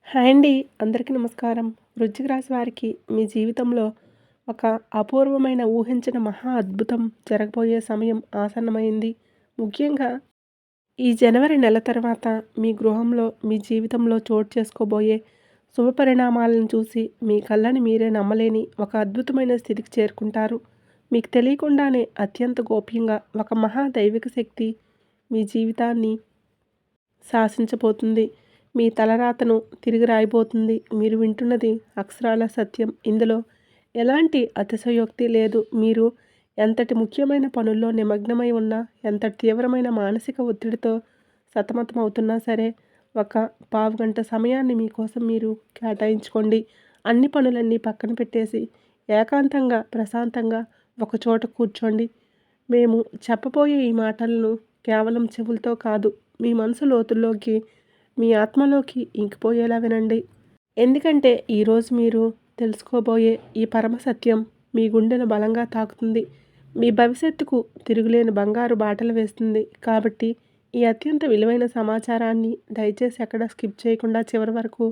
Hi అండి. అందరికీ నమస్కారం. వృశ్చిక రాశి వారికి మీ జీవితంలో ఒక అపూర్వమైన ఊహించని మహా అద్భుతం జరగబోయే సమయం ఆసన్నమైంది. ముఖ్యంగా ఈ జనవరి నెల తర్వాత మీ గృహంలో, మీ జీవితంలో చోటు చేసుకోబోయే శుభ పరిణామాలను చూసి మీ కళ్ళని మీరే నమ్మలేని ఒక అద్భుతమైన స్థితికి చేరుకుంటారు. మీకు తెలియకుండానే అత్యంత గోప్యంగా ఒక మహా దైవిక శక్తి మీ జీవితాన్ని శాసించబోతుంది. మీ తలరాతను తిరిగి రాయబోతుంది. మీరు వింటున్నది అక్షరాల సత్యం. ఇందులో ఎలాంటి అతిశయోక్తి లేదు. మీరు ఎంతటి ముఖ్యమైన పనుల్లో నిమగ్నమై ఉన్నా, ఎంతటి తీవ్రమైన మానసిక ఒత్తిడితో సతమతమవుతున్నా సరే, ఒక పావుగంట సమయాన్ని మీకోసం మీరు కేటాయించుకోండి. అన్ని పనులన్నీ పక్కన పెట్టేసి, ఏకాంతంగా, ప్రశాంతంగా ఒకచోట కూర్చోండి. మేము చెప్పబోయే ఈ మాటలను కేవలం చెవులతో కాదు, మీ మనసు లోతుల్లోకి, మీ ఆత్మలోకి ఇంకిపోయేలా వినండి. ఎందుకంటే ఈరోజు మీరు తెలుసుకోబోయే ఈ పరమ సత్యం మీ గుండెను బలంగా తాకుతుంది. మీ భవిష్యత్తుకు తిరుగులేని బంగారు బాటలు వేస్తుంది. కాబట్టి ఈ అత్యంత విలువైన సమాచారాన్ని దయచేసి ఎక్కడ స్కిప్ చేయకుండా చివరి వరకు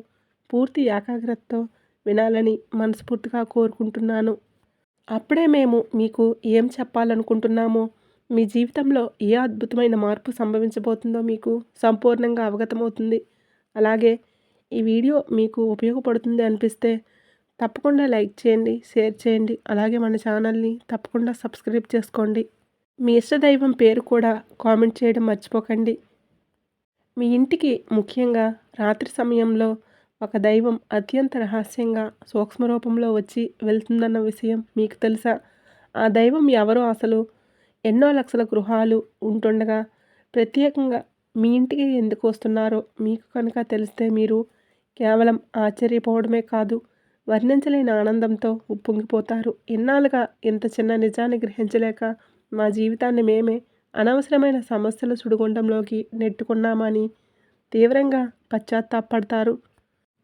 పూర్తి ఏకాగ్రతతో వినాలని మనస్ఫూర్తిగా కోరుకుంటున్నాను. అప్పుడే మేము మీకు ఏం చెప్పాలనుకుంటున్నామో, మీ జీవితంలో ఏ అద్భుతమైన మార్పు సంభవించబోతుందో మీకు సంపూర్ణంగా అవగతమవుతుంది. అలాగే ఈ వీడియో మీకు ఉపయోగపడుతుంది అనిపిస్తే తప్పకుండా లైక్ చేయండి, షేర్ చేయండి. అలాగే మన ఛానల్ని తప్పకుండా సబ్స్క్రైబ్ చేసుకోండి. మీ ఇష్టదైవం పేరు కూడా కామెంట్ చేయడం మర్చిపోకండి. మీ ఇంటికి ముఖ్యంగా రాత్రి సమయంలో ఒక దైవం అత్యంత రహస్యంగా సూక్ష్మ రూపంలో వచ్చి వెళ్తుందన్న విషయం మీకు తెలుసా? ఆ దైవం ఎవరో అసలు? ఎన్నో లక్షల గృహాలు ఉంటుండగా ప్రత్యేకంగా మీ ఇంటికి ఎందుకు వస్తున్నారో మీకు కనుక తెలిస్తే మీరు కేవలం ఆశ్చర్యపోవడమే కాదు, వర్ణించలేని ఆనందంతో ఉప్పొంగిపోతారు. ఇన్నాళ్ళుగా ఇంత చిన్న నిజాన్ని గ్రహించలేక మా జీవితాన్ని మేమే అనవసరమైన సమస్యల సుడిగుండంలోకి నెట్టుకున్నామని తీవ్రంగా పశ్చాత్తాపడతారు.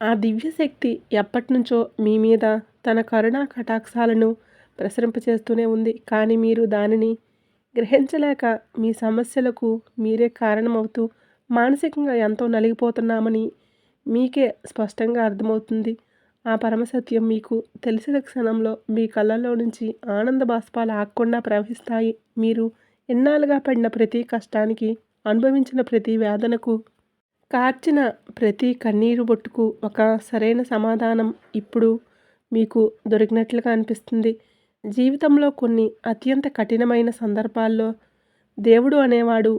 ఆ దివ్యశక్తి ఎప్పటినుంచో మీ మీద తన కరుణా కటాక్షాలను ప్రసరింపచేస్తూనే ఉంది. కానీ మీరు దానిని గ్రహించలేక మీ సమస్యలకు మీరే కారణమవుతూ మానసికంగా ఎంతో నలిగిపోతున్నామని మీకే స్పష్టంగా అర్థమవుతుంది. ఆ పరమసత్యం మీకు తెలిసిన క్షణంలో మీ కళ్ళల్లో నుంచి ఆనంద బాష్పాలు ఆగకుండా ప్రవహిస్తాయి. మీరు ఎన్నాళ్ళుగా పడిన ప్రతి కష్టానికి, అనుభవించిన ప్రతి వేదనకు, కార్చిన ప్రతి కన్నీరు బొట్టుకు ఒక సరైన సమాధానం ఇప్పుడు మీకు దొరికినట్లుగా అనిపిస్తుంది. జీవితంలో కొన్ని అత్యంత కఠినమైన సందర్భాల్లో దేవుడు అనేవాడు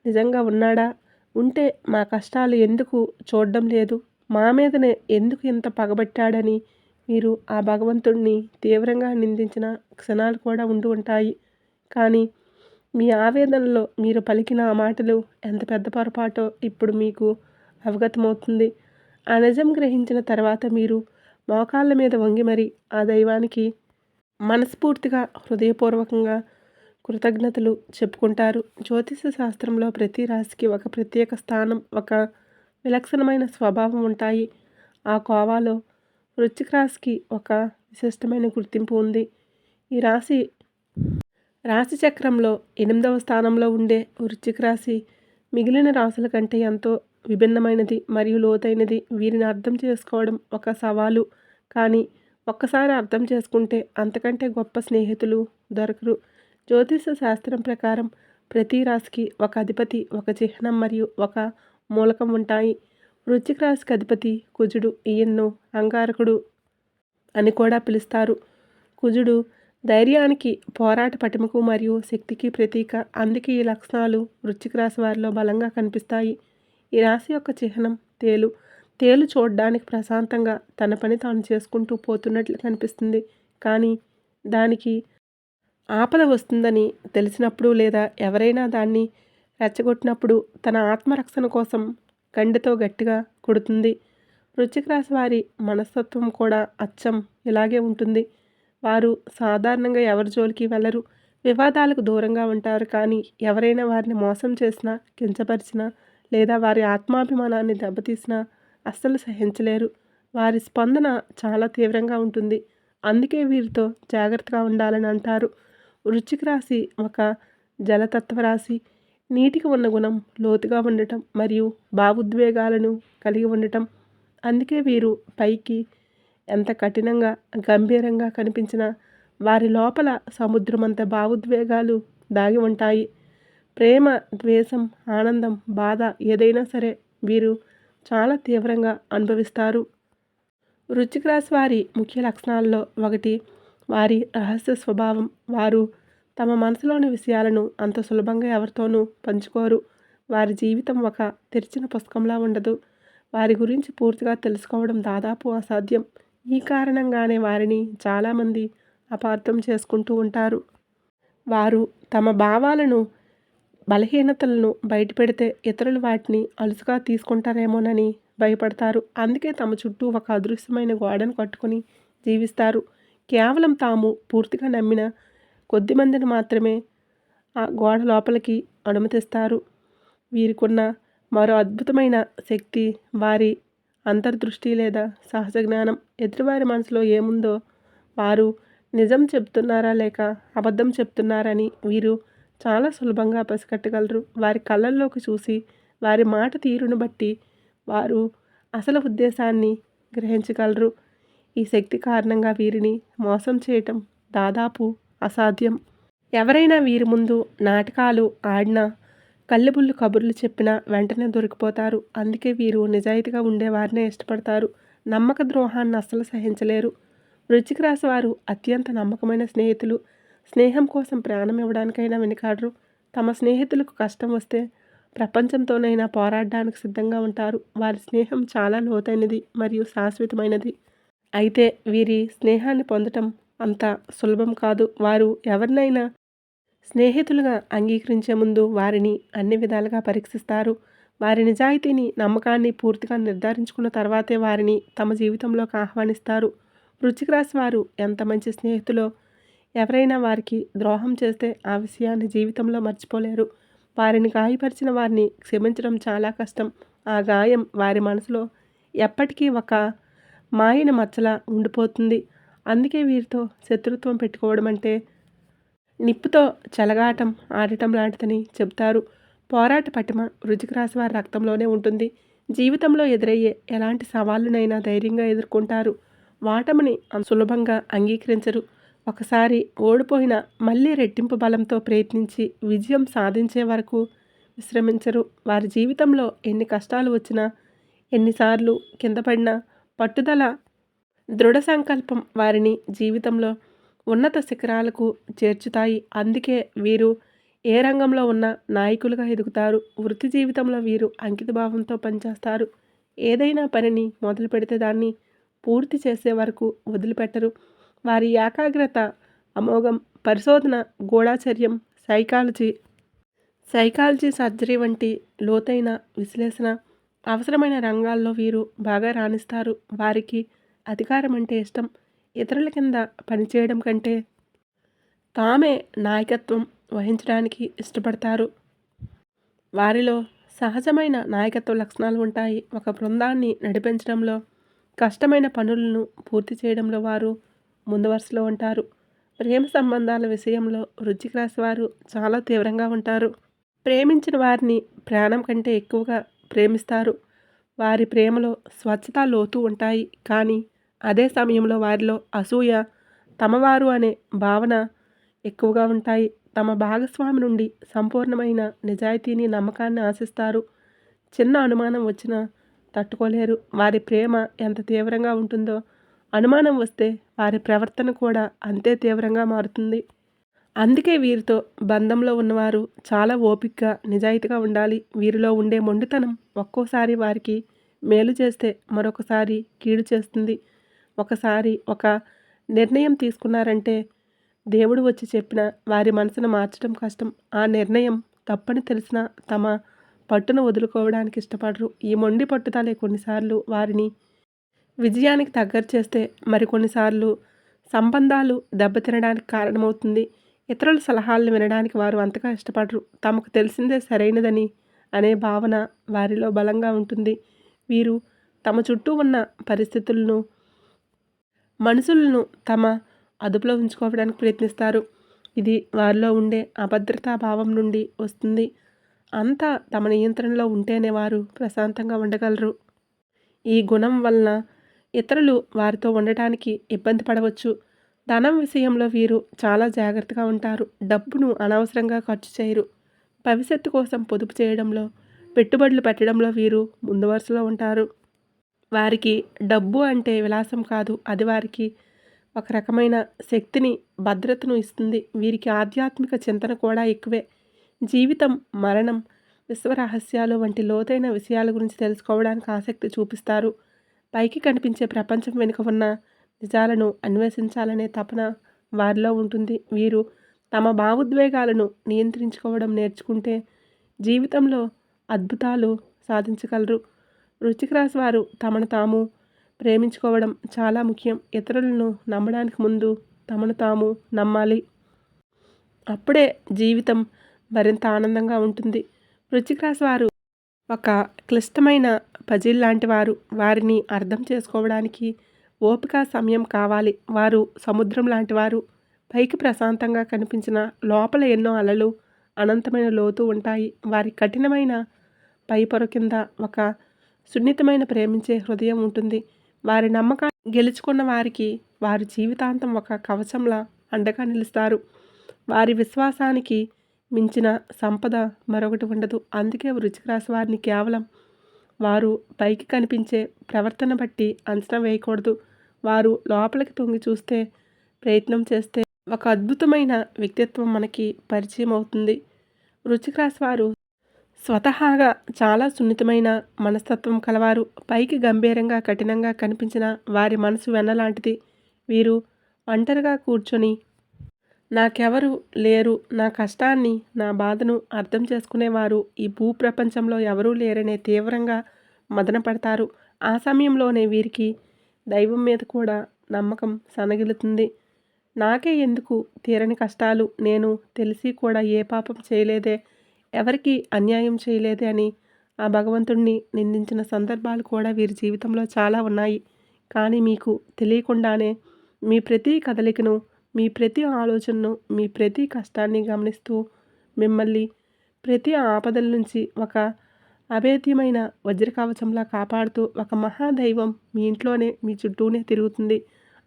నిజంగా ఉన్నాడా? ఉంటే మా కష్టాలు ఎందుకు చూడడం లేదు? మా మీదనే ఎందుకు ఇంత పగబట్టాడని మీరు ఆ భగవంతుడిని తీవ్రంగా నిందించిన క్షణాలు కూడా ఉండి ఉంటాయి. కానీ మీ ఆవేదనలో మీరు పలికిన ఆ మాటలు ఎంత పెద్ద పొరపాటో ఇప్పుడు మీకు అవగతమవుతుంది. ఆ నిజం గ్రహించిన తర్వాత మీరు మోకాళ్ళ మీద వంగి మరి ఆ దైవానికి మనస్ఫూర్తిగా, హృదయపూర్వకంగా కృతజ్ఞతలు చెప్పుకుంటారు. జ్యోతిష శాస్త్రంలో ప్రతి రాశికి ఒక ప్రత్యేక స్థానం, ఒక విలక్షణమైన స్వభావం ఉంటాయి. ఆ కోవాలో వృశ్చిక రాశికి ఒక విశిష్టమైన గుర్తింపు ఉంది. ఈ రాశి చక్రంలో 8వ స్థానంలో ఉండే వృశ్చిక రాశి మిగిలిన రాశుల కంటే ఎంతో విభిన్నమైనది మరియు లోతైనది. వీరిని అర్థం చేసుకోవడం ఒక సవాలు. కానీ ఒక్కసారి అర్థం చేసుకుంటే అంతకంటే గొప్ప స్నేహితులు దొరకరు. జ్యోతిష శాస్త్రం ప్రకారం ప్రతి రాశికి ఒక అధిపతి, ఒక చిహ్నం మరియు ఒక మూలకం ఉంటాయి. వృశ్చిక రాశికి అధిపతి కుజుడు. ఈయన్ను అంగారకుడు అని కూడా పిలుస్తారు. కుజుడు ధైర్యానికి, పోరాట పటిమకు మరియు శక్తికి ప్రతీక. అందుకే ఈ లక్షణాలు వృశ్చిక రాశి వారిలో బలంగా కనిపిస్తాయి. ఈ రాశి యొక్క చిహ్నం తేలు. తేలు చూడడానికి ప్రశాంతంగా తన పని తాను చేసుకుంటూ పోతున్నట్లు కనిపిస్తుంది. కానీ దానికి ఆపద వస్తుందని తెలిసినప్పుడు లేదా ఎవరైనా దాన్ని రెచ్చగొట్టినప్పుడు తన ఆత్మరక్షణ కోసం గండెతో గట్టిగా కొడుతుంది. వృశ్చిక రాశి వారి మనస్తత్వం కూడా అచ్చం ఇలాగే ఉంటుంది. వారు సాధారణంగా ఎవరి జోలికి వెళ్ళరు, వివాదాలకు దూరంగా ఉంటారు. కానీ ఎవరైనా వారిని మోసం చేసినా, కించపరిచినా లేదా వారి ఆత్మాభిమానాన్ని దెబ్బతీసినా అస్సలు సహించలేరు. వారి స్పందన చాలా తీవ్రంగా ఉంటుంది. అందుకే వీరితో జాగ్రత్తగా ఉండాలని అంటారు. వృశ్చిక రాశి ఒక జలతత్వ రాశి. నీటికి ఉన్న గుణం లోతుగా ఉండటం మరియు భావోద్వేగాలను కలిగి ఉండటం. అందుకే వీరు పైకి ఎంత కఠినంగా, గంభీరంగా కనిపించినా వారి లోపల సముద్రమంత భావోద్వేగాలు దాగి ఉంటాయి. ప్రేమ, ద్వేషం, ఆనందం, బాధ ఏదైనా సరే వీరు చాలా తీవ్రంగా అనుభవిస్తారు. వృశ్చిక రాశి వారి ముఖ్య లక్షణాల్లో ఒకటి వారి రహస్య స్వభావం. వారు తమ మనసులోని విషయాలను అంత సులభంగా ఎవరితోనూ పంచుకోరు. వారి జీవితం ఒక తెరిచిన పుస్తకంలా ఉండదు. వారి గురించి పూర్తిగా తెలుసుకోవడం దాదాపు అసాధ్యం. ఈ కారణంగానే వారిని చాలామంది అపార్థం చేసుకుంటూ ఉంటారు. వారు తమ భావాలను, బలహీనతలను బయటపెడితే ఇతరులు వాటిని అలుసుగా తీసుకుంటారేమోనని భయపడతారు. అందుకే తమ చుట్టూ ఒక అదృశ్యమైన గోడను కట్టుకొని జీవిస్తారు. కేవలం తాము పూర్తిగా నమ్మిన కొద్దిమందిని మాత్రమే ఆ గోడ లోపలికి అనుమతిస్తారు. వీరికున్న మరో అద్భుతమైన శక్తి వారి అంతర్దృష్టి లేదా సహజ జ్ఞానం. ఎదుటివారి మనసులో ఏముందో, వారు నిజం చెప్తున్నారా లేక అబద్ధం చెప్తున్నారని వీరు చాలా సులభంగా పసిగట్టగలరు. వారి కళ్ళల్లోకి చూసి, వారి మాట తీరును బట్టి వారు అసలు ఉద్దేశాన్ని గ్రహించగలరు. ఈ శక్తి కారణంగా వీరిని మోసం చేయటం దాదాపు అసాధ్యం. ఎవరైనా వీరి ముందు నాటకాలు ఆడినా, కళ్ళబుల్లి కబుర్లు చెప్పినా వెంటనే దొరికిపోతారు. అందుకే వీరు నిజాయితీగా ఉండేవారినే ఇష్టపడతారు. నమ్మక ద్రోహాన్ని అస్సలు సహించలేరు. వృశ్చిక రాశి వారు అత్యంత నమ్మకమైన స్నేహితులు. స్నేహం కోసం ప్రాణం ఇవ్వడానికైనా వెనుకాడరు. తమ స్నేహితులకు కష్టం వస్తే ప్రపంచంతోనైనా పోరాడడానికి సిద్ధంగా ఉంటారు. వారి స్నేహం చాలా లోతైనది మరియు శాశ్వతమైనది. అయితే వీరి స్నేహాన్ని పొందటం అంత సులభం కాదు. వారు ఎవరినైనా స్నేహితులుగా అంగీకరించే ముందు వారిని అన్ని విధాలుగా పరీక్షిస్తారు. వారి నిజాయితీని, నమ్మకాన్ని పూర్తిగా నిర్ధారించుకున్న తర్వాతే వారిని తమ జీవితంలోకి ఆహ్వానిస్తారు. వృశ్చిక రాశి వారు ఎంత మంచి స్నేహితులో ఎవరైనా వారికి ద్రోహం చేస్తే ఆ విషయాన్ని జీవితంలో మర్చిపోలేరు. వారిని గాయపరిచిన వారిని క్షమించడం చాలా కష్టం. ఆ గాయం వారి మనసులో ఎప్పటికీ ఒక మాయన మచ్చలా ఉండిపోతుంది. అందుకే వీరితో శత్రుత్వం పెట్టుకోవడం అంటే నిప్పుతో చెలగాటం ఆడటం లాంటిదని చెబుతారు. పోరాట పటిమ వృశ్చిక రాశి వారి రక్తంలోనే ఉంటుంది. జీవితంలో ఎదురయ్యే ఎలాంటి సవాళ్ళనైనా ధైర్యంగా ఎదుర్కొంటారు. వాటమిని సులభంగా అంగీకరించరు. ఒకసారి ఓడిపోయినా మళ్ళీ రెట్టింపు బలంతో ప్రయత్నించి విజయం సాధించే వరకు విశ్రమించరు. వారి జీవితంలో ఎన్ని కష్టాలు వచ్చినా, ఎన్నిసార్లు కింద పడినా పట్టుదల, దృఢ సంకల్పం వారిని జీవితంలో ఉన్నత శిఖరాలకు చేర్చుతాయి. అందుకే వీరు ఏ రంగంలో ఉన్న నాయకులుగా ఎదుగుతారు. వృత్తి జీవితంలో వీరు అంకితభావంతో పనిచేస్తారు. ఏదైనా పనిని మొదలు పెడితే దాన్ని పూర్తి చేసే వరకు వదిలిపెట్టరు. వారి ఏకాగ్రత అమోఘం. పరిశోధన, గూఢాచర్యం, సైకాలజీ, సర్జరీ వంటి లోతైన విశ్లేషణ అవసరమైన రంగాల్లో వీరు బాగా రాణిస్తారు. వారికి అధికారం అంటే ఇష్టం. ఇతరుల కింద పనిచేయడం కంటే తామే నాయకత్వం వహించడానికి ఇష్టపడతారు. వారిలో సహజమైన నాయకత్వ లక్షణాలు ఉంటాయి. ఒక బృందాన్ని నడిపించడంలో, కష్టమైన పనులను పూర్తి చేయడంలో వారు ముందు వరుసలో ఉంటారు. ప్రేమ సంబంధాల విషయంలో వృశ్చిక రాశి వారు చాలా తీవ్రంగా ఉంటారు. ప్రేమించిన వారిని ప్రాణం కంటే ఎక్కువగా ప్రేమిస్తారు. వారి ప్రేమలో స్వచ్ఛత, లోతు ఉంటాయి. కానీ అదే సమయంలో వారిలో అసూయ, తమవారు అనే భావన ఎక్కువగా ఉంటాయి. తమ భాగస్వామి నుండి సంపూర్ణమైన నిజాయితీని, నమ్మకాన్ని ఆశిస్తారు. చిన్న అనుమానం వచ్చినా తట్టుకోలేరు. వారి ప్రేమ ఎంత తీవ్రంగా ఉంటుందో, అనుమానం వస్తే వారి ప్రవర్తన కూడా అంతే తీవ్రంగా మారుతుంది. అందుకే వీరితో బంధంలో ఉన్నవారు చాలా ఓపికగా, నిజాయితీగా ఉండాలి. వీరిలో ఉండే మొండితనం ఒక్కోసారి వారికి మేలు చేస్తే మరొకసారి కీడు చేస్తుంది. ఒకసారి ఒక నిర్ణయం తీసుకున్నారంటే దేవుడు వచ్చి చెప్పినా వారి మనసును మార్చడం కష్టం. ఆ నిర్ణయం తప్పని తెలిసినా తమ పట్టును వదులుకోవడానికి ఇష్టపడరు. ఈ మొండి పట్టుదలే కొన్నిసార్లు వారిని విజయానికి దగ్గర చేస్తే మరికొన్నిసార్లు సంబంధాలు దెబ్బతినడానికి కారణమవుతుంది. ఇతరుల సలహాలను వినడానికి వారు అంతగా ఇష్టపడరు. తమకు తెలిసిందే సరైనదని అనే భావన వారిలో బలంగా ఉంటుంది. వీరు తమ చుట్టూ ఉన్న పరిస్థితులను, మనుషులను తమ అదుపులో ఉంచుకోవడానికి ప్రయత్నిస్తారు. ఇది వారిలో ఉండే అభద్రతా భావం నుండి వస్తుంది. అంతా తమ నియంత్రణలో ఉంటేనే వారు ప్రశాంతంగా ఉండగలరు. ఈ గుణం వలన ఇతరులు వారితో ఉండటానికి ఇబ్బంది పడవచ్చు. ధనం విషయంలో వీరు చాలా జాగ్రత్తగా ఉంటారు. డబ్బును అనవసరంగా ఖర్చు చేయరు. భవిష్యత్తు కోసం పొదుపు చేయడంలో, పెట్టుబడులు పెట్టడంలో వీరు ముందు వరుసలో ఉంటారు. వారికి డబ్బు అంటే విలాసం కాదు, అది వారికి ఒక రకమైన శక్తిని, భద్రతను ఇస్తుంది. వీరికి ఆధ్యాత్మిక చింతన కూడా ఎక్కువే. జీవితం, మరణం, విశ్వరహస్యాలు వంటి లోతైన విషయాల గురించి తెలుసుకోవడానికి ఆసక్తి చూపిస్తారు. పైకి కనిపించే ప్రపంచం వెనుక ఉన్న నిజాలను అన్వేషించాలనే తపన వారిలో ఉంటుంది. వీరు తమ భావోద్వేగాలను నియంత్రించుకోవడం నేర్చుకుంటే జీవితంలో అద్భుతాలు సాధించగలరు. వృశ్చిక రాశి వారు తమను తాము ప్రేమించుకోవడం చాలా ముఖ్యం. ఇతరులను నమ్మడానికి ముందు తమను తాము నమ్మాలి. అప్పుడే జీవితం మరింత ఆనందంగా ఉంటుంది. వృశ్చిక రాశి వారు ఒక క్లిష్టమైన పజిల్ లాంటి వారు. వారిని అర్థం చేసుకోవడానికి ఓపిక, సమయం కావాలి. వారు సముద్రం లాంటి వారు. పైకి ప్రశాంతంగా కనిపించిన లోపల ఎన్నో అలలు, అనంతమైన లోతు ఉంటాయి. వారి కఠినమైన పై పొర కింద ఒక సున్నితమైన ప్రేమించే హృదయం ఉంటుంది. వారి నమ్మకాన్ని గెలుచుకున్న వారికి వారు జీవితాంతం ఒక కవచంలా అండగా నిలుస్తారు. వారి విశ్వాసానికి మించిన సంపద మరొకటి ఉండదు. అందుకే వృశ్చిక రాశి వారిని కేవలం వారు పైకి కనిపించే ప్రవర్తన బట్టి అంచనా వేయకూడదు. వారు లోపలికి తొంగి చూస్తే, ప్రయత్నం చేస్తే ఒక అద్భుతమైన వ్యక్తిత్వం మనకి పరిచయం అవుతుంది. వృశ్చిక రాశి వారు స్వతహాగా చాలా సున్నితమైన మనస్తత్వం కలవారు. పైకి గంభీరంగా, కఠినంగా కనిపించిన వారి మనసు వెన్నలాంటిది. వీరు ఒంటరిగా కూర్చొని నాకెవరు లేరు, నా కష్టాన్ని, నా బాధను అర్థం చేసుకునేవారు ఈ భూప్రపంచంలో ఎవరూ లేరనే తీవ్రంగా మదన పడతారు. ఆ సమయంలోనే వీరికి దైవం మీద కూడా నమ్మకం సన్నగిల్లుతుంది. నాకే ఎందుకు తీరని కష్టాలు, నేను తెలిసి కూడా ఏ పాపం చేయలేదే, ఎవరికి అన్యాయం చేయలేదే అని ఆ భగవంతుణ్ణి నిందించిన సందర్భాలు కూడా వీరి జీవితంలో చాలా ఉన్నాయి. కానీ మీకు తెలియకుండానే మీ ప్రతి కదలికను, మీ ప్రతి ఆలోచనను, మీ ప్రతి కష్టాన్ని గమనిస్తూ మిమ్మల్ని ప్రతి ఆపదల నుంచి ఒక అభేద్యమైన వజ్రకవచంలా కాపాడుతూ ఒక మహాదైవం మీ ఇంట్లోనే, మీ చుట్టూనే తిరుగుతుంది.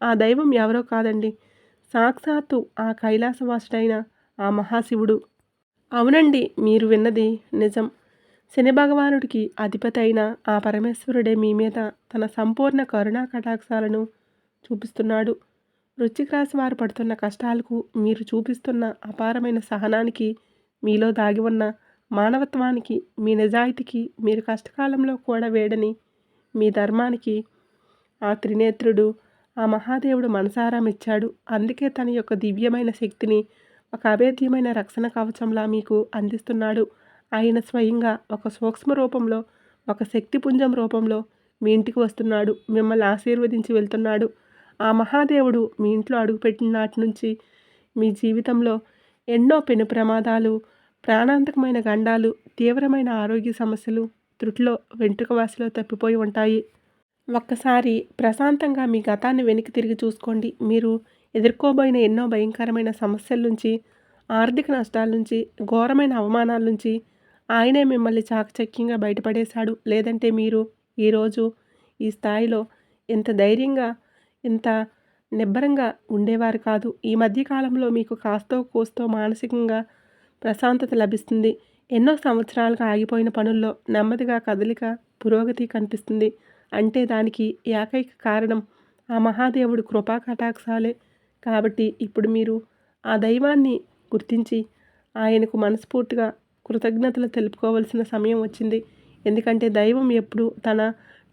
ఆ దైవం ఎవరో కాదండి, సాక్షాత్తు ఆ కైలాసవాసుడైన ఆ మహాశివుడు. అవునండి, మీరు విన్నది నిజం. శని భగవానుడికి అధిపతి అయిన ఆ పరమేశ్వరుడే మీ మీద తన సంపూర్ణ కరుణా కటాక్షాలను చూపిస్తున్నాడు. వృశ్చిక రాశి వారు పడుతున్న కష్టాలకు, మీరు చూపిస్తున్న అపారమైన సహనానికి, మీలో దాగి ఉన్న మానవత్వానికి, మీ నిజాయితీకి, మీరు కష్టకాలంలో కూడా వేడని మీ ధర్మానికి ఆ త్రినేత్రుడు, ఆ మహాదేవుడు మనసారా మెచ్చాడు. అందుకే తన యొక్క దివ్యమైన శక్తిని ఒక అభేద్యమైన రక్షణ కవచంలా మీకు అందిస్తున్నాడు. ఆయన స్వయంగా ఒక సూక్ష్మ రూపంలో, ఒక శక్తిపుంజం రూపంలో మీ ఇంటికి వస్తున్నాడు. మిమ్మల్ని ఆశీర్వదించి వెళ్తున్నాడు. ఆ మహాదేవుడు మీ ఇంట్లో అడుగుపెట్టిన నాటి నుంచి మీ జీవితంలో ఎన్నో పెను ప్రమాదాలు, ప్రాణాంతకమైన గండాలు, తీవ్రమైన ఆరోగ్య సమస్యలు త్రుటిలో, వెంట్రుక వాసిలో తప్పిపోయి ఉంటాయి. ఒక్కసారి ప్రశాంతంగా మీ గతాన్ని వెనక్కి తిరిగి చూసుకోండి. మీరు ఎదుర్కోబోయిన ఎన్నో భయంకరమైన సమస్యల నుంచి, ఆర్థిక నష్టాల నుంచి, ఘోరమైన అవమానాల నుంచి ఆయనే మిమ్మల్ని చాకచక్యంగా బయటపడేశాడు. లేదంటే మీరు ఈరోజు ఈ స్థాయిలో ఎంత ధైర్యంగా, ఇంత నిబ్బరంగా ఉండేవారు కాదు. ఈ మధ్యకాలంలో మీకు కాస్తో కూస్తో మానసికంగా ప్రశాంతత లభిస్తుంది. ఎన్నో సంవత్సరాలుగా ఆగిపోయిన పనుల్లో నెమ్మదిగా కదలిక, పురోగతి కనిపిస్తుంది. అంటే దానికి ఏకైక కారణం ఆ మహాదేవుడు కృపా కటాక్షాలే. కాబట్టి ఇప్పుడు మీరు ఆ దైవాన్ని గుర్తించి ఆయనకు మనస్ఫూర్తిగా కృతజ్ఞతలు తెలుపుకోవాల్సిన సమయం వచ్చింది. ఎందుకంటే దైవం ఎప్పుడు తన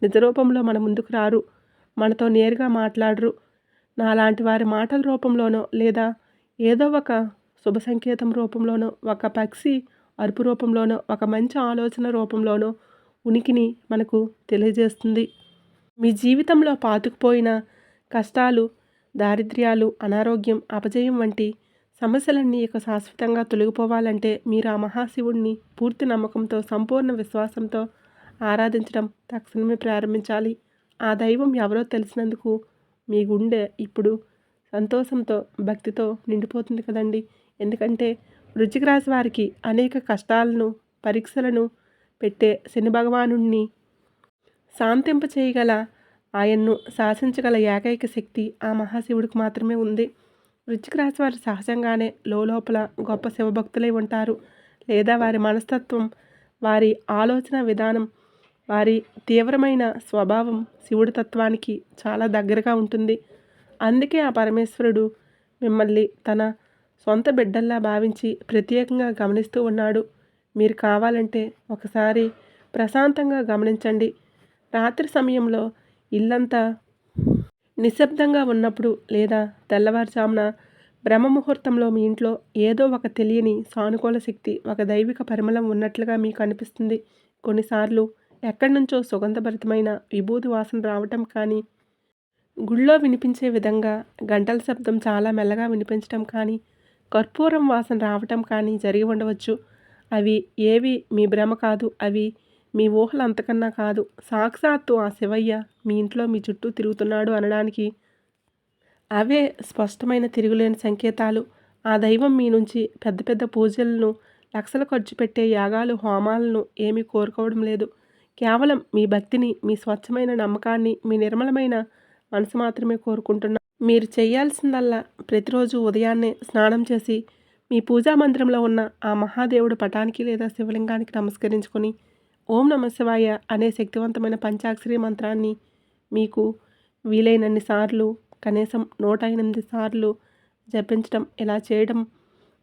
నిజరూపంలో మన ముందుకు రారు, మనతో నేరుగా మాట్లాడరు. నాలాంటి వారి మాటల రూపంలోనో, లేదా ఏదో ఒక శుభ సంకేతం రూపంలోనో, ఒక పక్షి అరుపు రూపంలోనో, ఒక మంచి ఆలోచన రూపంలోనో ఉనికిని మనకు తెలియజేస్తుంది. మీ జీవితంలో పాతుకుపోయిన కష్టాలు, దారిద్ర్యాలు, అనారోగ్యం, అపజయం వంటి సమస్యలన్నీ ఇక శాశ్వతంగా తొలగిపోవాలంటే మీరు ఆ మహాశివుడిని పూర్తి నమ్మకంతో, సంపూర్ణ విశ్వాసంతో ఆరాధించడం తక్షణమే ప్రారంభించాలి. ఆ దైవం ఎవరో తెలిసినందుకు మీ గుండె ఇప్పుడు సంతోషంతో, భక్తితో నిండిపోతుంది కదండి. ఎందుకంటే వృశ్చిక రాశి వారికి అనేక కష్టాలను, పరీక్షలను పెట్టే శని భగవానుడిని శాంతింప చేయగల, ఆయన్ను శాసించగల ఏకైక శక్తి ఆ మహాశివుడికి మాత్రమే ఉంది. వృశ్చిక రాశి వారు సహజంగానే లోపల గొప్ప శివభక్తులై ఉంటారు. లేదా వారి మనస్తత్వం, వారి ఆలోచన విధానం, వారి తీవ్రమైన స్వభావం శివుడి తత్వానికి చాలా దగ్గరగా ఉంటుంది. అందుకే ఆ పరమేశ్వరుడు మిమ్మల్ని తన సొంత బిడ్డల్లా భావించి ప్రత్యేకంగా గమనిస్తూ ఉన్నాడు. మీరు కావాలంటే ఒకసారి ప్రశాంతంగా గమనించండి. రాత్రి సమయంలో ఇల్లంతా నిశ్శబ్దంగా ఉన్నప్పుడు లేదా తెల్లవారుజామున బ్రహ్మముహూర్తంలో మీ ఇంట్లో ఏదో ఒక తెలియని సానుకూల శక్తి, ఒక దైవిక పరిమళం ఉన్నట్లుగా మీకు అనిపిస్తుంది. కొన్నిసార్లు ఎక్కడి నుంచో సుగంధభరితమైన విభూది వాసన రావటం కానీ, గుళ్ళో వినిపించే విధంగా గంటల శబ్దం చాలా మెల్లగా వినిపించటం కానీ, కర్పూరం వాసన రావటం కానీ జరిగి ఉండవచ్చు. అవి ఏవి మీ భ్రమ కాదు. అవి మీ ఊహలు అంతకన్నా కాదు. సాక్షాత్తు ఆ శివయ్య మీ ఇంట్లో మీ చుట్టూ తిరుగుతున్నాడు అనడానికి అవే స్పష్టమైన తిరుగులేని సంకేతాలు. ఆ దైవం మీ నుంచి పెద్ద పెద్ద పూజలను, లక్షలు ఖర్చు పెట్టే యాగాలు, హోమాలను ఏమీ కోరుకోవడం లేదు. కేవలం మీ భక్తిని, మీ స్వచ్ఛమైన నమ్మకాన్ని, మీ నిర్మలమైన మనసు మాత్రమే కోరుకుంటున్నా. మీరు చేయాల్సిందల్లా ప్రతిరోజు ఉదయాన్నే స్నానం చేసి మీ పూజా మందిరంలో ఉన్న ఆ మహాదేవుడు పటానికి లేదా శివలింగానికి నమస్కరించుకొని ఓం నమ శివాయ అనే శక్తివంతమైన పంచాక్షరి మంత్రాన్ని మీకు వీలైనన్ని సార్లు, కనీసం 108 సార్లు జపించడం, ఇలా చేయడం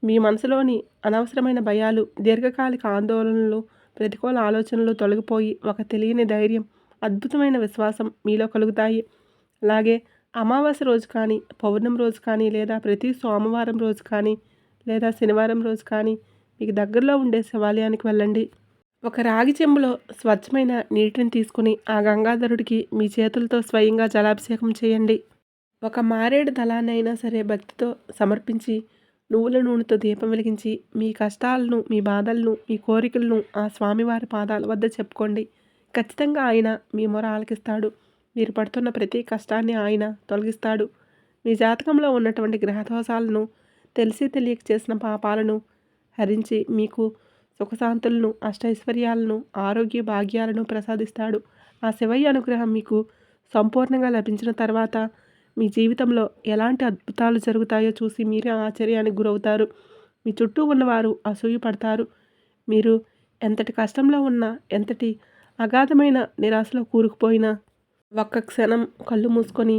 మీ మనసులోని అనవసరమైన భయాలు, దీర్ఘకాలిక ఆందోళనలు, ప్రతికూల ఆలోచనలు తొలగిపోయి ఒక తెలియని ధైర్యం, అద్భుతమైన విశ్వాసం మీలో కలుగుతాయి. అలాగే అమావాస్య రోజు కానీ, పౌర్ణమి రోజు కానీ, లేదా ప్రతి సోమవారం రోజు కానీ, లేదా శనివారం రోజు కానీ మీకు దగ్గరలో ఉండే శివాలయానికి వెళ్ళండి. ఒక రాగి చెంబులో స్వచ్ఛమైన నీటిని తీసుకుని ఆ గంగాధరుడికి మీ చేతులతో స్వయంగా జలాభిషేకం చేయండి. ఒక మారేడు దళాన్నైనా సరే భక్తితో సమర్పించి నువ్వుల నూనెతో దీపం వెలిగించి మీ కష్టాలను, మీ బాధలను, మీ కోరికలను ఆ స్వామివారి పాదాల వద్ద చెప్పుకోండి. ఖచ్చితంగా ఆయన మీ మొర ఆలకిస్తాడు. మీరు పడుతున్న ప్రతి కష్టాన్ని ఆయన తొలగిస్తాడు. మీ జాతకంలో ఉన్నటువంటి గ్రహదోషాలను, తెలిసి తెలియక చేసిన పాపాలను హరించి మీకు సుఖశాంతులను, అష్టైశ్వర్యాలను, ఆరోగ్య భాగ్యాలను ప్రసాదిస్తాడు. ఆ శివయ్య అనుగ్రహం మీకు సంపూర్ణంగా లభించిన తర్వాత మీ జీవితంలో ఎలాంటి అద్భుతాలు జరుగుతాయో చూసి మీరే ఆశ్చర్యానికి గురవుతారు. మీ చుట్టూ ఉన్నవారు అసూయ పడతారు. మీరు ఎంతటి కష్టంలో ఉన్నా, ఎంతటి అగాధమైన నిరాశలో కూరుకుపోయినా ఒక్క క్షణం కళ్ళు మూసుకొని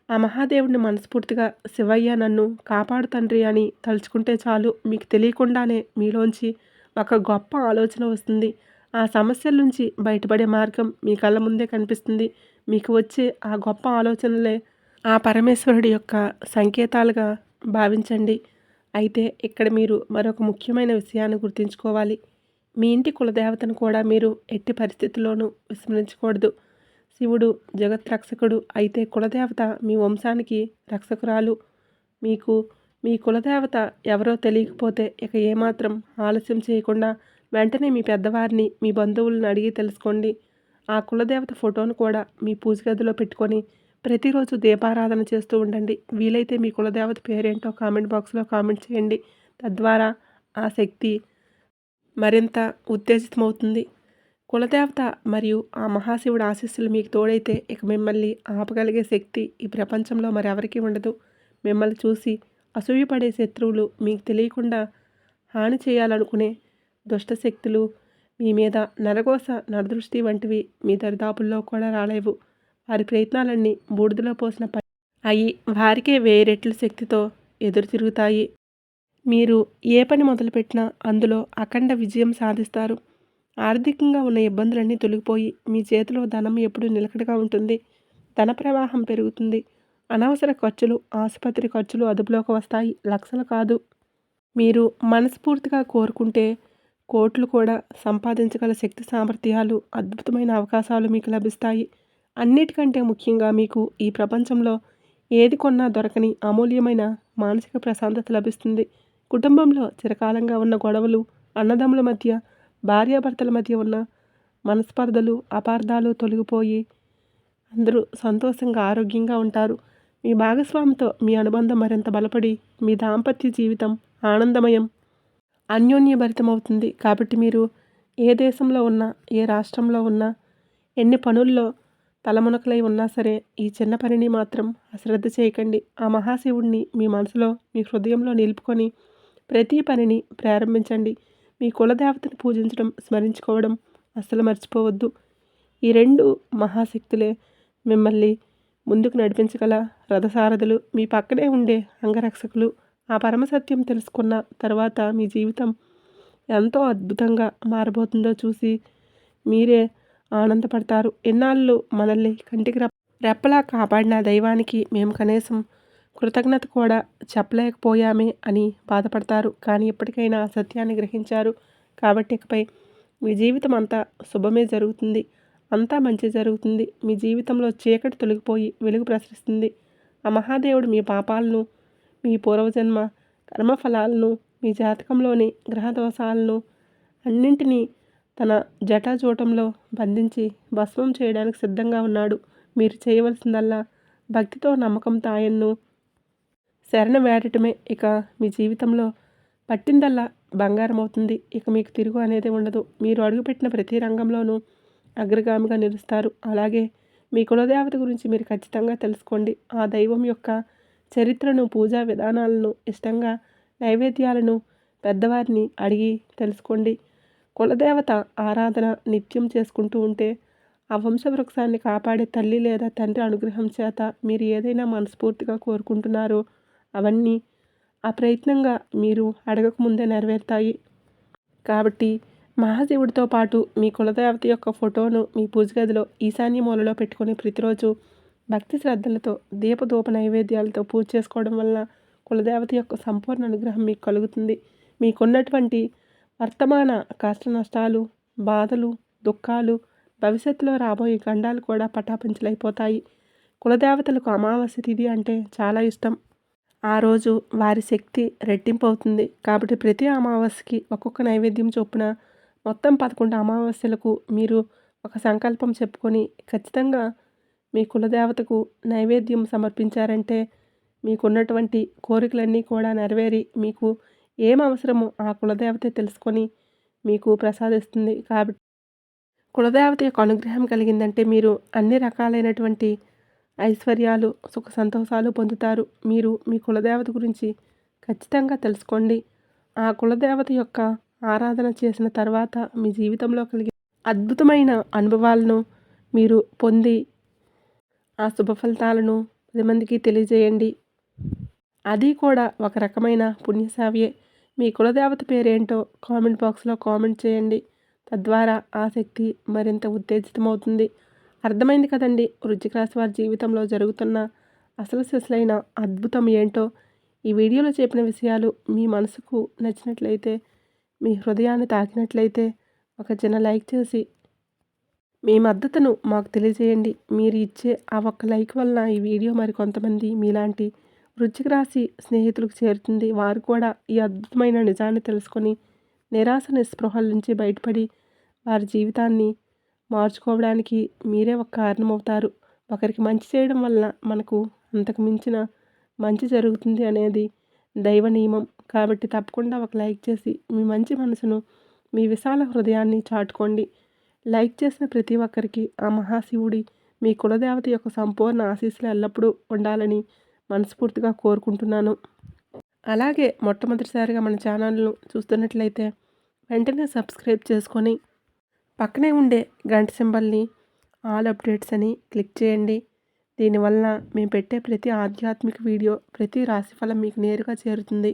ఆ మహాదేవుడిని మనస్ఫూర్తిగా శివయ్య నన్ను కాపాడు తండ్రి అని తలుచుకుంటే చాలు. మీకు తెలియకుండానే మీలోంచి ఒక గొప్ప ఆలోచన వస్తుంది. ఆ సమస్యల నుంచి బయటపడే మార్గం మీ కళ్ళ ముందే కనిపిస్తుంది. మీకు వచ్చే ఆ గొప్ప ఆలోచనలే ఆ పరమేశ్వరుడి యొక్క సంకేతాలుగా భావించండి. అయితే ఇక్కడ మీరు మరొక ముఖ్యమైన విషయాన్ని గుర్తుంచుకోవాలి. మీ ఇంటి కులదేవతను కూడా మీరు ఎట్టి పరిస్థితుల్లోనూ విస్మరించకూడదు. శివుడు జగత్ రక్షకుడు. అయితే కులదేవత మీ వంశానికి రక్షకురాలు. మీకు మీ కులదేవత ఎవరో తెలియకపోతే ఇక ఏమాత్రం ఆలస్యం చేయకుండా వెంటనే మీ పెద్దవారిని, మీ బంధువులను అడిగి తెలుసుకోండి. ఆ కులదేవత ఫోటోను కూడా మీ పూజ గదిలో పెట్టుకొని ప్రతిరోజు దీపారాధన చేస్తూ ఉండండి. వీలైతే మీ కులదేవత పేరేంటో కామెంట్ బాక్స్లో కామెంట్ చేయండి. తద్వారా ఆ శక్తి మరింత ఉత్తేజితమవుతుంది. కులదేవత మరియు ఆ మహాశివుడి ఆశీస్సులు మీకు తోడైతే ఇక మిమ్మల్ని ఆపగలిగే శక్తి ఈ ప్రపంచంలో మరెవరికీ ఉండదు. మిమ్మల్ని చూసి అసూయపడే శత్రువులు, మీకు తెలియకుండా హాని చేయాలనుకునే దుష్టశక్తులు మీ మీద నరగోస, నరదృష్టి వంటివి మీ దరిదాపుల్లో కూడా రాలేవు. వారి ప్రయత్నాలన్నీ బూడిదలో పోసిన అయి వారికే 1000 రెట్ల శక్తితో ఎదురు తిరుగుతాయి. మీరు ఏ పని మొదలుపెట్టినా అందులో అఖండ విజయం సాధిస్తారు. ఆర్థికంగా ఉన్న ఇబ్బందులన్నీ తొలగిపోయి మీ చేతిలో ధనం ఎప్పుడూ నిలకడగా ఉంటుంది. ధన ప్రవాహం పెరుగుతుంది. అనవసర ఖర్చులు, ఆసుపత్రి ఖర్చులు అదుపులోకి వస్తాయి. లక్షలు కాదు, మీరు మనస్ఫూర్తిగా కోరుకుంటే కోట్లు కూడా సంపాదించగల శక్తి సామర్థ్యాలు, అద్భుతమైన అవకాశాలు మీకు లభిస్తాయి. అన్నిటికంటే ముఖ్యంగా మీకు ఈ ప్రపంచంలో ఏది కొన్నా దొరకని అమూల్యమైన మానసిక ప్రశాంతత లభిస్తుంది. కుటుంబంలో చిరకాలంగా ఉన్న గొడవలు, అన్నదమ్ముల మధ్య, భార్యాభర్తల మధ్య ఉన్న మనస్పర్ధలు, అపార్థాలు తొలగిపోయి అందరూ సంతోషంగా, ఆరోగ్యంగా ఉంటారు. మీ భాగస్వామితో మీ అనుబంధం మరింత బలపడి మీ దాంపత్య జీవితం ఆనందమయం, అన్యోన్యభరితమవుతుంది. కాబట్టి మీరు ఏ దేశంలో ఉన్నా, ఏ రాష్ట్రంలో ఉన్నా, ఎన్ని పనుల్లో తలమునకలై ఉన్నా సరే ఈ చిన్న పనిని మాత్రం అశ్రద్ధ చేయకండి. ఆ మహాశివుడిని మీ మనసులో, మీ హృదయంలో నిలుపుకొని ప్రతి పనిని ప్రారంభించండి. మీ కులదేవతను పూజించడం, స్మరించుకోవడం అస్సలు మర్చిపోవద్దు. ఈ 2 మహాశక్తులే మిమ్మల్ని ముందుకు నడిపించగల రథసారథులు, మీ పక్కనే ఉండే అంగరక్షకులు. ఆ పరమసత్యం తెలుసుకున్న తర్వాత మీ జీవితం ఎంతో అద్భుతంగా మారబోతుందో చూసి మీరే ఆనందపడతారు. ఎన్నాళ్ళు మనల్ని కంటికి రెప్పలా కాపాడిన దైవానికి మేము కనీసం కృతజ్ఞత కూడా చెప్పలేకపోయామే అని బాధపడతారు. కానీ ఇప్పటికైనా ఆ సత్యాన్ని గ్రహించారు కాబట్టి ఇకపై మీ జీవితం అంతా శుభమే జరుగుతుంది. అంతా మంచి జరుగుతుంది. మీ జీవితంలో చీకటి తొలగిపోయి వెలుగు ప్రసరిస్తుంది. ఆ మహాదేవుడు మీ పాపాలను, మీ పూర్వజన్మ కర్మఫలాలను, మీ జాతకంలోని గ్రహదోషాలను అన్నింటినీ తన జటాజూటంలో బంధించి భస్మం చేయడానికి సిద్ధంగా ఉన్నాడు. మీరు చేయవలసిందల్లా భక్తితో, నమ్మకంతో ఆయన్ను శరణు వేడటమే. ఇక మీ జీవితంలో పట్టిందల్లా బంగారం అవుతుంది. ఇక మీకు తిరుగు అనేది ఉండదు. మీరు అడుగుపెట్టిన ప్రతి రంగంలోనూ అగ్రగామిగా నిలుస్తారు. అలాగే మీ కులదేవత గురించి మీరు ఖచ్చితంగా తెలుసుకోండి. ఆ దైవం యొక్క చరిత్రను, పూజా విధానాలను, ఇష్టంగా నైవేద్యాలను పెద్దవారిని అడిగి తెలుసుకోండి. కులదేవత ఆరాధన నిత్యం చేసుకుంటూ ఉంటే ఆ వంశవృక్షాన్ని కాపాడే తల్లి లేదా తండ్రి అనుగ్రహం చేత మీరు ఏదైనా మనస్ఫూర్తిగా కోరుకుంటున్నారో అవన్నీ అప్రయత్నంగా మీరు అడగకముందే నెరవేరుతాయి. కాబట్టి మహాశివుడితో పాటు మీ కులదేవత యొక్క ఫోటోను మీ పూజ గదిలో ఈశాన్య మూలలో పెట్టుకొని ప్రతిరోజు భక్తి శ్రద్ధలతో దీపధూప నైవేద్యాలతో పూజ చేసుకోవడం వల్ల కులదేవత యొక్క సంపూర్ణ అనుగ్రహం మీకు కలుగుతుంది. మీకున్నటువంటి వర్తమాన కష్ట నష్టాలు, బాధలు, దుఃఖాలు, భవిష్యత్తులో రాబోయే గండాలు కూడా పటాపంచలైపోతాయి. కులదేవతలకు అమావాస్య తిథి అంటే చాలా ఇష్టం. ఆ రోజు వారి శక్తి రెట్టింపు అవుతుంది. కాబట్టి ప్రతి అమావాస్యకి ఒక్కొక్క నైవేద్యం చొప్పున మొత్తం 11 అమావాస్యలకు మీరు ఒక సంకల్పం చెప్పుకొని ఖచ్చితంగా మీ కులదేవతకు నైవేద్యం సమర్పించారంటే మీకున్నటువంటి కోరికలన్నీ కూడా నెరవేరి మీకు ఏం అవసరమో ఆ కులదేవతే తెలుసుకొని మీకు ప్రసాదిస్తుంది. కాబట్టి కులదేవత యొక్క అనుగ్రహం కలిగిందంటే మీరు అన్ని రకాలైనటువంటి ఐశ్వర్యాలు, సుఖ సంతోషాలు పొందుతారు. మీరు మీ కులదేవత గురించి ఖచ్చితంగా తెలుసుకోండి. ఆ కులదేవత యొక్క ఆరాధన చేసిన తర్వాత మీ జీవితంలో కలిగే అద్భుతమైన అనుభవాలను మీరు పొంది ఆ శుభ ఫలితాలను 10 మందికి తెలియజేయండి. అది కూడా ఒక రకమైన పుణ్యసేవయే. మీ కులదేవత పేరేంటో కామెంట్ బాక్స్లో కామెంట్ చేయండి. తద్వారా ఆ శక్తి మరింత ఉత్తేజితమవుతుంది. అర్థమైంది కదండి, వృశ్చిక రాశి వారి జీవితంలో జరుగుతున్న అసలు సిసలైన అద్భుతం ఏంటో. ఈ వీడియోలో చెప్పిన విషయాలు మీ మనసుకు నచ్చినట్లయితే, మీ హృదయాన్ని తాకినట్లయితే ఒక చిన్న లైక్ చేసి మీ మద్దతును మాకు తెలియజేయండి. మీరు ఇచ్చే ఆ ఒక్క లైక్ వలన ఈ వీడియో మరి కొంతమంది మీలాంటి వృశ్చిక రాశి స్నేహితులకు చేరుతుంది. వారు కూడా ఈ అద్భుతమైన నిజాన్ని తెలుసుకొని నిరాశ నిస్పృహల నుంచి బయటపడి వారి జీవితాన్ని మార్చుకోవడానికి మీరే ఒక కారణమవుతారు. ఒకరికి మంచి చేయడం వల్ల మనకు అంతకు మించిన మంచి జరుగుతుంది అనేది దైవ నియమం. కాబట్టి తప్పకుండా ఒక లైక్ చేసి మీ మంచి మనసును, మీ విశాల హృదయాన్ని చాటుకోండి. లైక్ చేసిన ప్రతి ఒక్కరికి ఆ మహాశివుడి, మీ కులదేవత యొక్క సంపూర్ణ ఆశీస్సులు ఎల్లప్పుడూ ఉండాలని మనస్ఫూర్తిగా కోరుకుంటున్నాను. అలాగే మొట్టమొదటిసారిగా మన ఛానల్ను చూస్తున్నట్లయితే వెంటనే సబ్స్క్రైబ్ చేసుకొని పక్కనే ఉండే గంట సింబల్ని ఆల్ అప్డేట్స్ అని క్లిక్ చేయండి. దీనివల్ల మేము పెట్టే ప్రతి ఆధ్యాత్మిక వీడియో, ప్రతి రాశిఫలం మీకు నేరుగా చేరుతుంది.